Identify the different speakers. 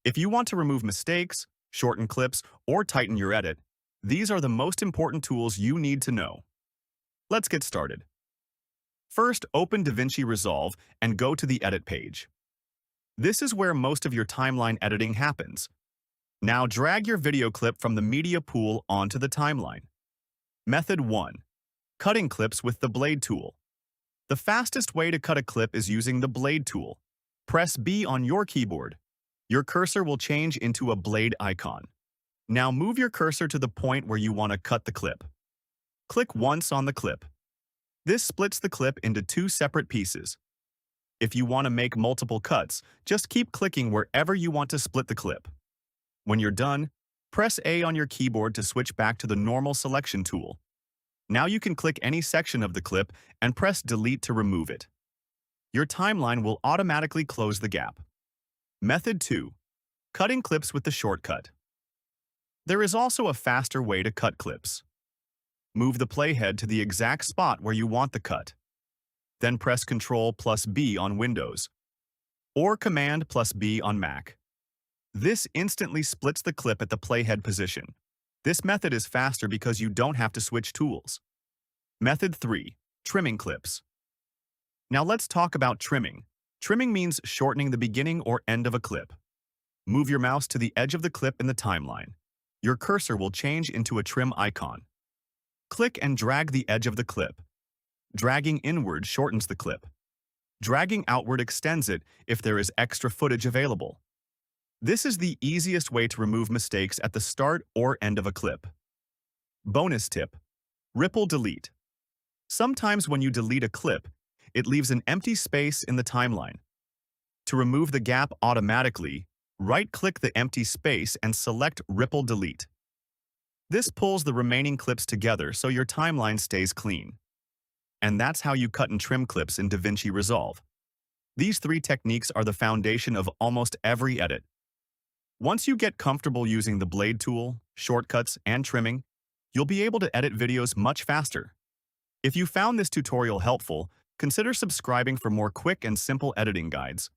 Speaker 1: If you want to remove mistakes, shorten clips, or tighten your edit, these are the most important tools you need to know. Let's get started. First, open DaVinci Resolve and go to the Edit page. This is where most of your timeline editing happens. Now drag your video clip from the media pool onto the timeline. Method 1. Cutting clips with the blade tool. The fastest way to cut a clip is using the blade tool. Press B on your keyboard. Your cursor will change into a blade icon. Now move your cursor to the point where you want to cut the clip. Click once on the clip. This splits the clip into two separate pieces. If you want to make multiple cuts, just keep clicking wherever you want to split the clip. When you're done, press A on your keyboard to switch back to the normal selection tool. Now you can click any section of the clip and press Delete to remove it. Your timeline will automatically close the gap. Method 2. Cutting clips with the shortcut. There is also a faster way to cut clips. Move the playhead to the exact spot where you want the cut. Then press Ctrl+B on Windows, or Command+B on Mac. This instantly splits the clip at the playhead position. This method is faster because you don't have to switch tools. Method 3. Trimming clips. Now let's talk about trimming. Trimming means shortening the beginning or end of a clip. Move your mouse to the edge of the clip in the timeline. Your cursor will change into a trim icon. Click and drag the edge of the clip. Dragging inward shortens the clip. Dragging outward extends it if there is extra footage available. This is the easiest way to remove mistakes at the start or end of a clip. Bonus tip: ripple delete. Sometimes when you delete a clip, it leaves an empty space in the timeline. To remove the gap automatically, right-click the empty space and select Ripple Delete. This pulls the remaining clips together so your timeline stays clean. And that's how you cut and trim clips in DaVinci Resolve. These 3 techniques are the foundation of almost every edit. Once you get comfortable using the blade tool, shortcuts, and trimming, you'll be able to edit videos much faster. If you found this tutorial helpful, consider subscribing for more quick and simple editing guides.